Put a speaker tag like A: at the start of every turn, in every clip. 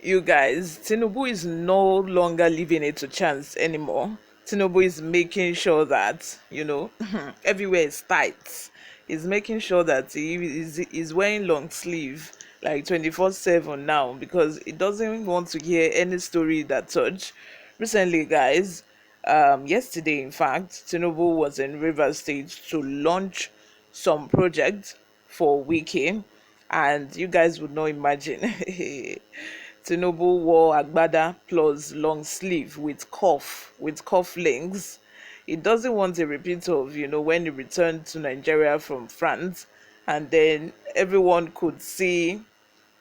A: You guys, Tinubu is no longer leaving it to chance anymore. Tinubu is making sure that, everywhere is tight. He's making sure that he's wearing long sleeve like 24/7 now because he doesn't want to hear any story that such. Recently, guys, yesterday, in fact, Tinubu was in Rivers State to launch some projects for Wiki, and you guys would not imagine. Tinubu wore Agbada plus long sleeve with cuff links. He doesn't want a repeat of, when he returned to Nigeria from France, and then everyone could see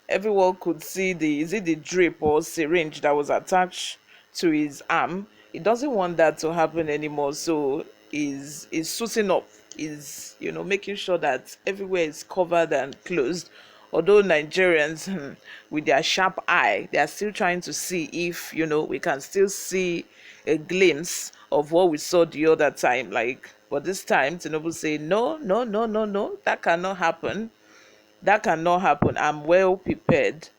A: the is it the drip or syringe that was attached to his arm. He doesn't want that to happen anymore, so he's suiting up. He's making sure that everywhere is covered and closed. Although Nigerians, with their sharp eye, they are still trying to see if we can still see a glimpse of what we saw the other time. Like, but this time, Tinubu say no, no, no, no, no, that cannot happen. That cannot happen. I'm well prepared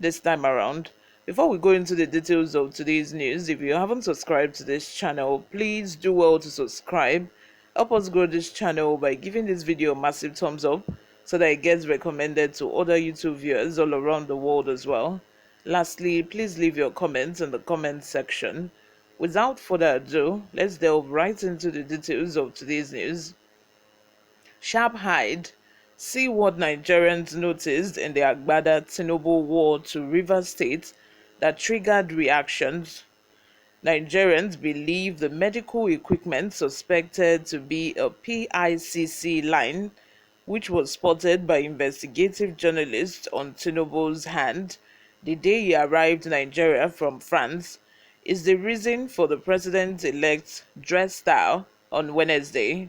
A: this time around. Before we go into the details of today's news, if you haven't subscribed to this channel, please do well to subscribe. Help us grow this channel by giving this video a massive thumbs up so that it gets recommended to other YouTube viewers all around the world as well. Lastly, please leave your comments in the comment section. Without further ado, let's delve right into the details of today's news. Sharp hide. See what Nigerians noticed in the Agbada Tinubu war to Rivers State that triggered reactions. Nigerians believe the medical equipment suspected to be a PICC line, which was spotted by investigative journalists on Tinubu's hand the day he arrived in Nigeria from France, is the reason for the president-elect's dress style on Wednesday.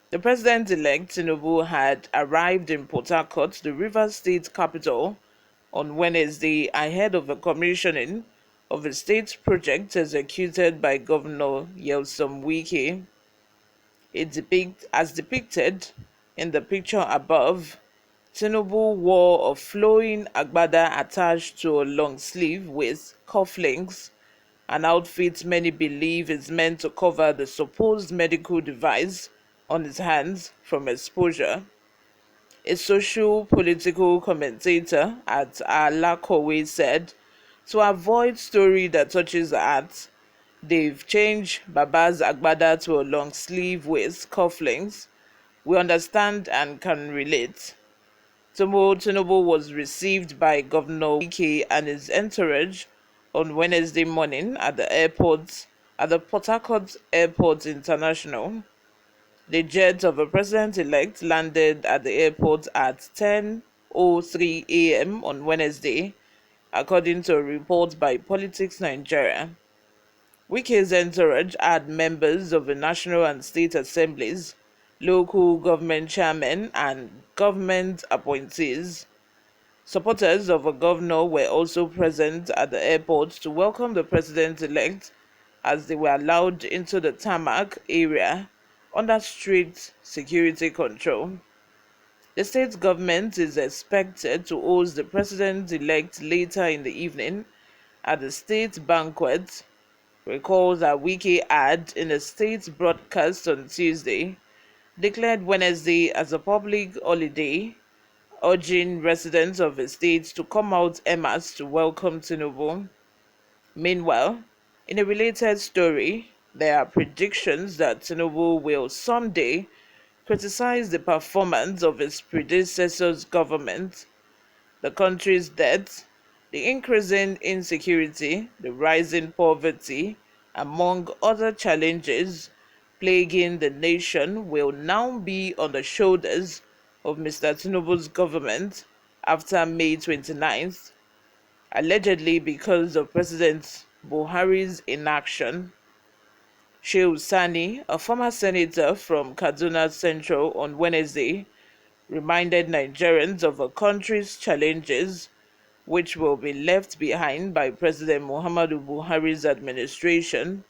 A: The president-elect Tinubu had arrived in Port Harcourt, the Rivers State capital, on Wednesday ahead of the commissioning of a state project executed by Governor Wike. As depicted in the picture above, Tinubu wore a flowing agbada attached to a long sleeve with cufflinks, an outfit many believe is meant to cover the supposed medical device on his hands from exposure. A social political commentator at Alakowe said, to avoid story that touches the heart, they've changed Baba's Agbada to a long sleeve with cufflinks. We understand and can relate. Tinubu was received by Governor Wike and his entourage on Wednesday morning at the Port Harcourt Airport International. The jet of the president-elect landed at the airport at 10:03 a.m. on Wednesday, according to a report by Politics Nigeria. Wike's entourage had members of the National and State Assemblies, local government chairmen, and government appointees. Supporters of the governor were also present at the airport to welcome the president-elect as they were allowed into the tarmac area under strict security control. The state government is expected to host the president-elect later in the evening at the state banquet. Recall that Wike had, in a state broadcast on Tuesday, declared Wednesday as a public holiday, urging residents of the state to come out en masse to welcome Tinubu. Meanwhile, in a related story, there are predictions that Tinubu will someday criticize the performance of his predecessor's government, the country's debt, the increasing insecurity, the rising poverty, among other challenges plaguing the nation, will now be on the shoulders of Mr. Tinubu's government after May 29th, allegedly because of President Buhari's inaction. Shehu Sani, a former senator from Kaduna Central, on Wednesday reminded Nigerians of the country's challenges, which will be left behind by President Muhammadu Buhari's administration.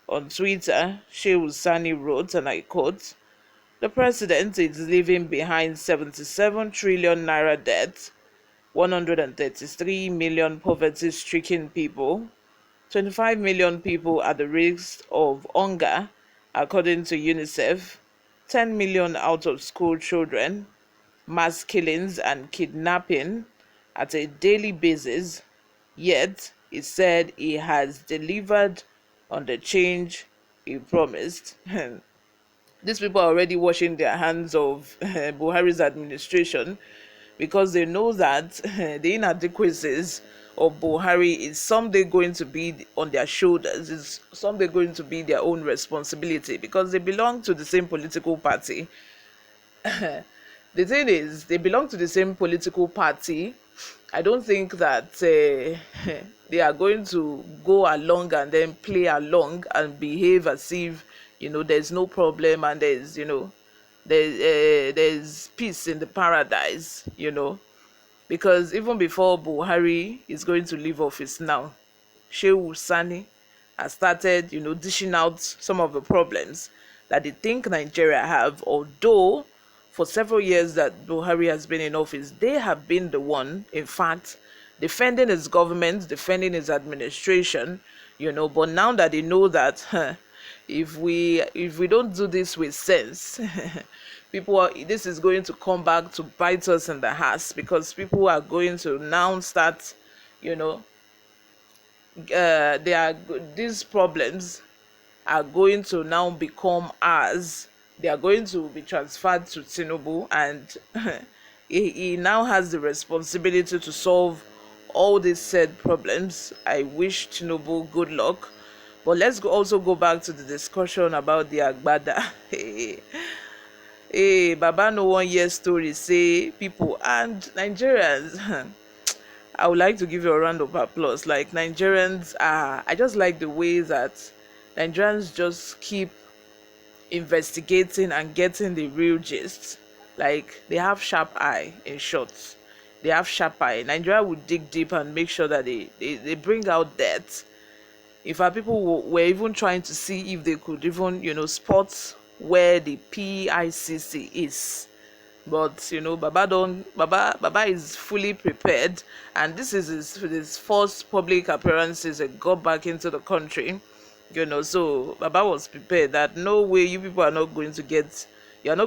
A: On Twitter, Shehu Sani wrote, and I quote, "The president is leaving behind 77 trillion naira debt, 133 million poverty-stricken people, 25 million people at the risk of hunger, according to UNICEF, 10 million out-of-school children, mass killings and kidnapping at a daily basis. Yet, he said he has delivered on the change he promised." These people are already washing their hands of Buhari's administration because they know that the inadequacies of Buhari is someday going to be on their shoulders, is someday going to be their own responsibility because they belong to the same political party. The thing is, they belong to the same political party. I don't think that they are going to go along and then play along and behave as if there's no problem and there's peace in the paradise. Because even before Buhari is going to leave office now, Shehu Sani has started, dishing out some of the problems that they think Nigeria have. Although for several years that Buhari has been in office, they have been the one, in fact, defending his government, defending his administration. But now that they know that if we don't do this with sense, this is going to come back to bite us in the ass, because people are going to now start, these problems are going to now become ours. They are going to be transferred to Tinubu, and he now has the responsibility to solve all these said problems. I wish Tinubu good luck. But let's also go back to the discussion about the Agbada. Hey, Baba no 1 year story say people and Nigerians. I would like to give you a round of applause. Like, Nigerians are, I just like the way that Nigerians just keep investigating and getting the real gist. Like, they have sharp eye, in short. They have sharp eye. Nigeria would dig deep and make sure that they bring out that. In fact, people were even trying to see if they could even, spot where the PICC is. But Baba is fully prepared, and this is his first public appearance since he got back into the country. So Baba was prepared that no way you people you're not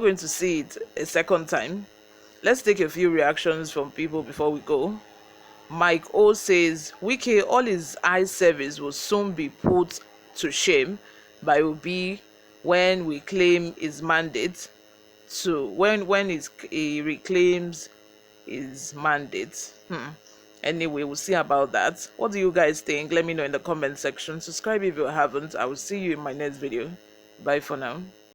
A: going to see it a second time. Let's take a few reactions from people before we go. Mike O says Wike, all his eye service will soon be put to shame by Obi when we claim his mandate to when he reclaims his mandate. Anyway, we'll see about that. What do you guys think? Let me know in the comment section. Subscribe if you haven't. I will see you in my next video. Bye for now.